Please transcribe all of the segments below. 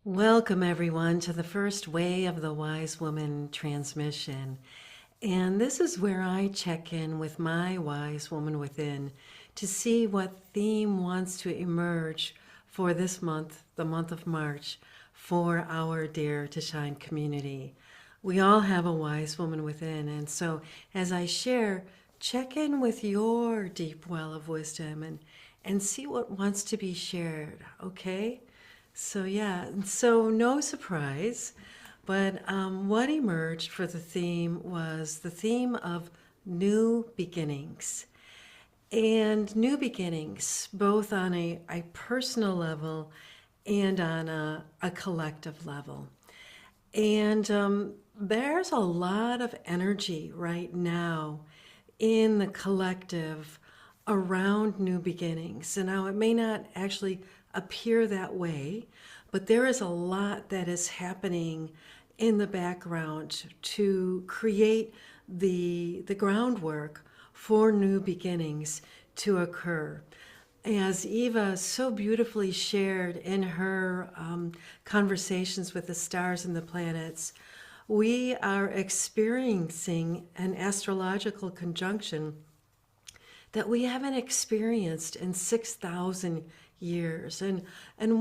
Welcome, everyone, to the first Way of the Wise Woman transmission. And this is where I check in with my wise woman within to see what theme wants to emerge for this month, the month of March, for our Dare to Shine community. We all have a wise woman within. And so as I share, check in with your deep well of wisdom and see what wants to be shared, okay? So no surprise, but what emerged for the theme was the theme of new beginnings. And new beginnings, both on a personal level and on a collective level. And there's a lot of energy right now in the collective around new beginnings. And now it may not actually appear that way, but there is a lot that is happening in the background to create the groundwork for new beginnings to occur. As Eva so beautifully shared in her conversations with the stars and the planets, we are experiencing an astrological conjunction that we haven't experienced in 6,000 years. And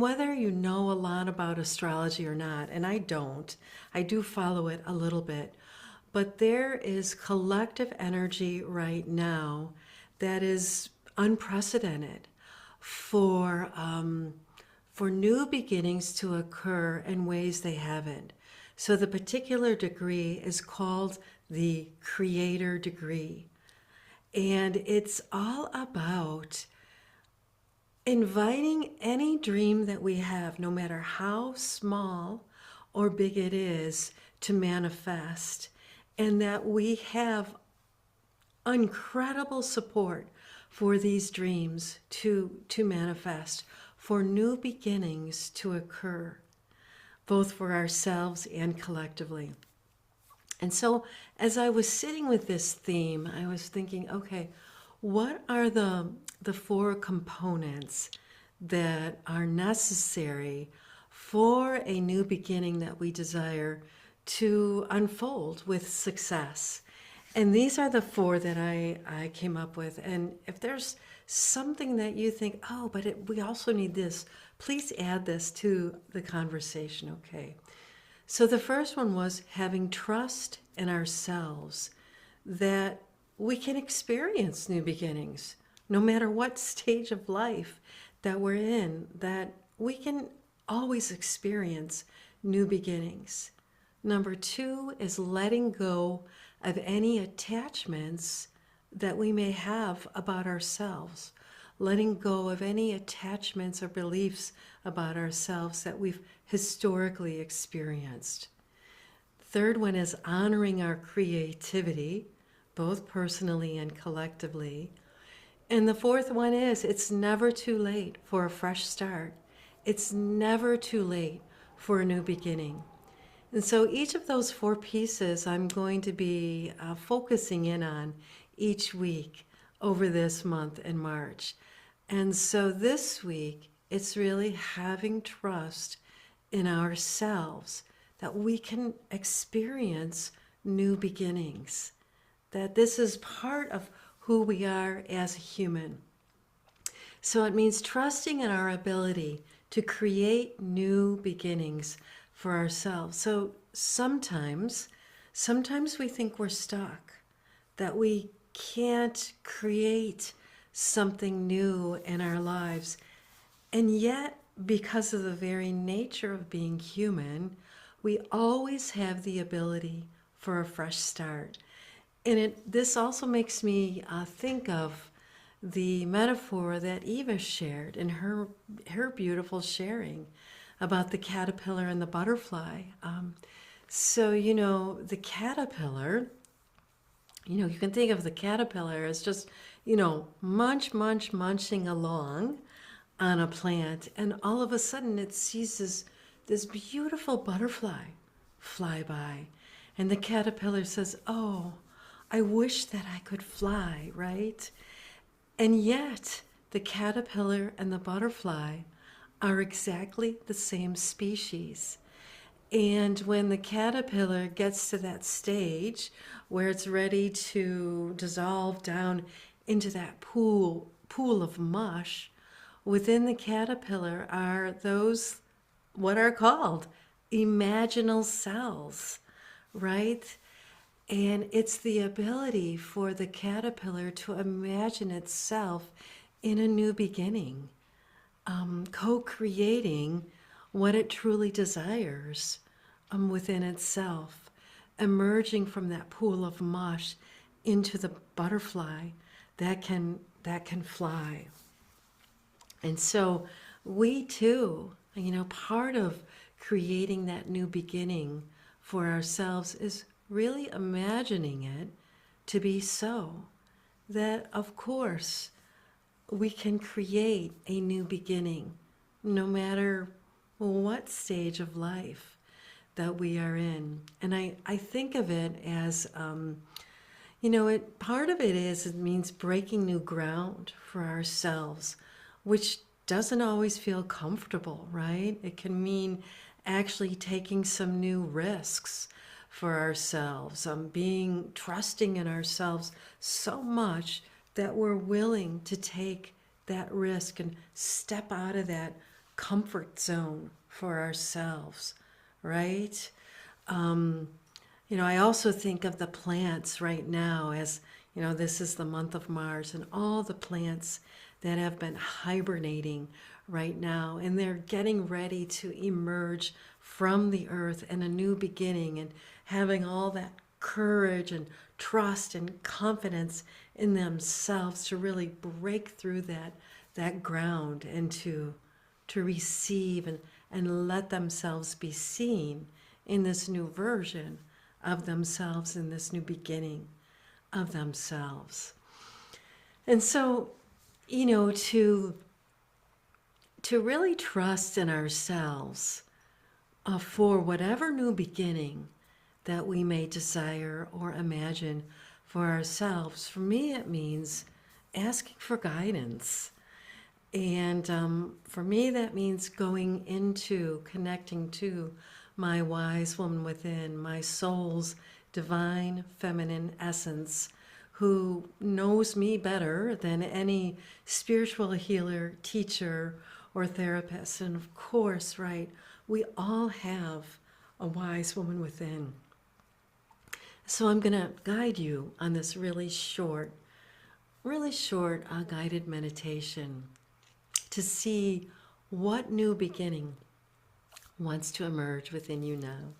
whether you know a lot about astrology or not, and I don't, I do follow it a little bit, but there is collective energy right now that is unprecedented for new beginnings to occur in ways they haven't. So the particular degree is called the Creator degree. And it's all about inviting any dream that we have, no matter how small or big it is, to manifest. And that we have incredible support for these dreams to manifest, for new beginnings to occur, both for ourselves and collectively. And so as I was sitting with this theme, I was thinking, okay, what are the four components that are necessary for a new beginning that we desire to unfold with success? And these are the four that I came up with. And if there's something that you think, oh, but we also need this, please add this to the conversation, okay? So the first one was having trust in ourselves that we can experience new beginnings, no matter what stage of life that we're in, that we can always experience new beginnings. Number two is letting go of any attachments that we may have about ourselves, letting go of any attachments or beliefs about ourselves that we've historically experienced. Third one is honoring our creativity, both personally and collectively. And the fourth one is it's never too late for a fresh start. It's never too late for a new beginning. And so each of those four pieces I'm going to be focusing in on each week over this month in March. And so this week, it's really having trust in ourselves that we can experience new beginnings, that this is part of who we are as a human. So it means trusting in our ability to create new beginnings for ourselves. So sometimes we think we're stuck, that we can't create something new in our lives. And yet, because of the very nature of being human, we always have the ability for a fresh start. And this also makes me think of the metaphor that Eva shared in her beautiful sharing about the caterpillar and the butterfly. The caterpillar, you can think of the caterpillar as just, munching along on a plant, and all of a sudden it sees this beautiful butterfly fly by, and the caterpillar says, "Oh, I wish that I could fly," right? And yet the caterpillar and the butterfly are exactly the same species. And when the caterpillar gets to that stage where it's ready to dissolve down into that pool of mush, within the caterpillar are those what are called imaginal cells, right? And it's the ability for the caterpillar to imagine itself in a new beginning, co-creating what it truly desires within itself, emerging from that pool of mush into the butterfly that can fly. And so we too, part of creating that new beginning for ourselves is really imagining it to be so. That, of course, we can create a new beginning no matter what stage of life that we are in. And I think of it as, part of it is, it means breaking new ground for ourselves, which doesn't always feel comfortable, right? It can mean actually taking some new risks for ourselves, being trusting in ourselves so much that we're willing to take that risk and step out of that comfort zone for ourselves, right? I also think of the plants right now as, this is the month of Mars and all the plants that have been hibernating right now, and they're getting ready to emerge from the earth in a new beginning and having all that courage and trust and confidence in themselves to really break through that ground and to receive and let themselves be seen in this new version of themselves, in this new beginning of themselves. And so, to really trust in ourselves for whatever new beginning that we may desire or imagine for ourselves, for me it means asking for guidance. And for me, that means going into, connecting to my wise woman within, my soul's divine feminine essence, who knows me better than any spiritual healer, teacher, or therapist. And of course, right, we all have a wise woman within. So I'm going to guide you on this really short guided meditation to see what new beginning wants to emerge within you now.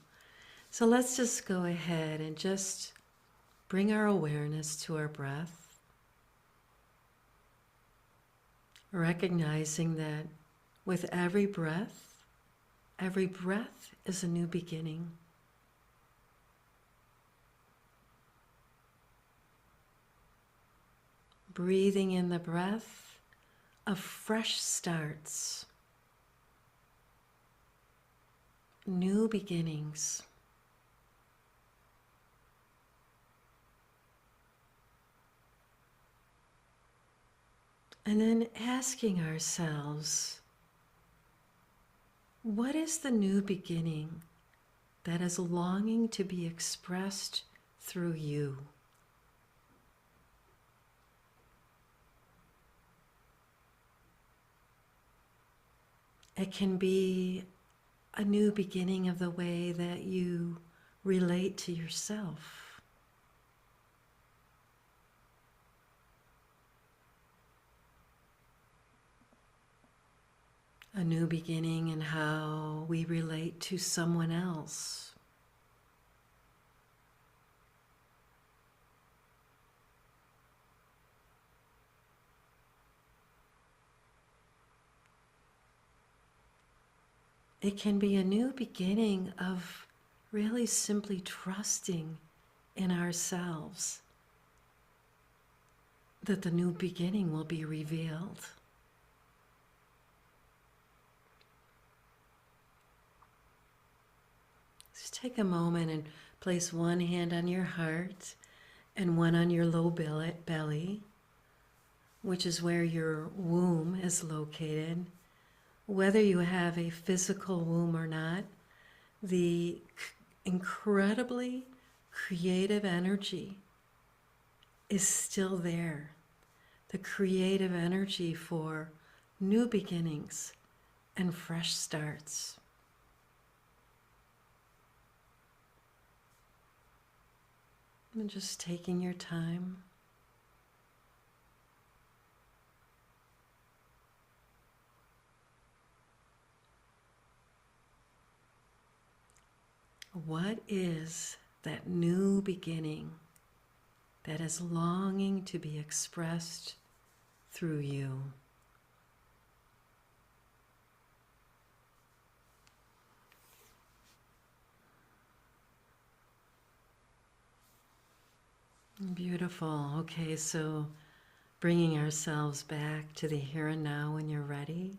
So let's just go ahead and just bring our awareness to our breath, recognizing that with every breath is a new beginning. Breathing in the breath of fresh starts, new beginnings. And then asking ourselves, what is the new beginning that is longing to be expressed through you? It can be a new beginning of the way that you relate to yourself. A new beginning in how we relate to someone else. It can be a new beginning of really simply trusting in ourselves that the new beginning will be revealed. Just take a moment and place one hand on your heart and one on your low belly, which is where your womb is located. whether you have a physical womb or not, the incredibly creative energy is still there. The creative energy for new beginnings and fresh starts. And just taking your time. What is that new beginning that is longing to be expressed through you? Beautiful. Okay, so bringing ourselves back to the here and now when you're ready.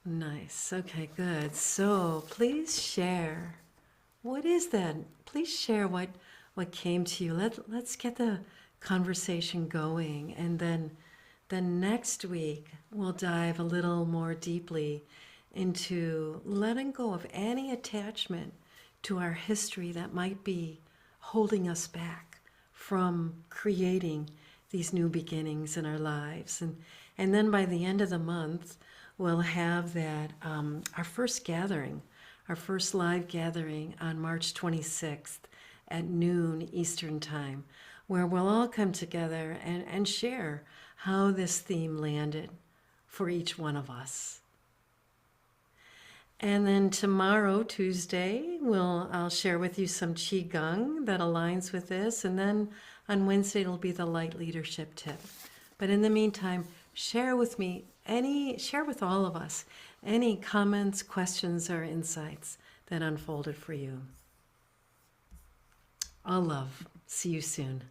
Nice. Okay, good. So please share. What is that? Please share what came to you. Let's get the conversation going, and then next week we'll dive a little more deeply into letting go of any attachment to our history that might be holding us back from creating these new beginnings in our lives. And then by the end of the month, we'll have that our first gathering, our first live gathering on March 26th at noon Eastern Time, where we'll all come together and share how this theme landed for each one of us. And then tomorrow, Tuesday, I'll share with you some Qigong that aligns with this. And then on Wednesday, it'll be the light leadership tip. But in the meantime, share with all of us any comments, questions, or insights that unfolded for you. All love. See you soon.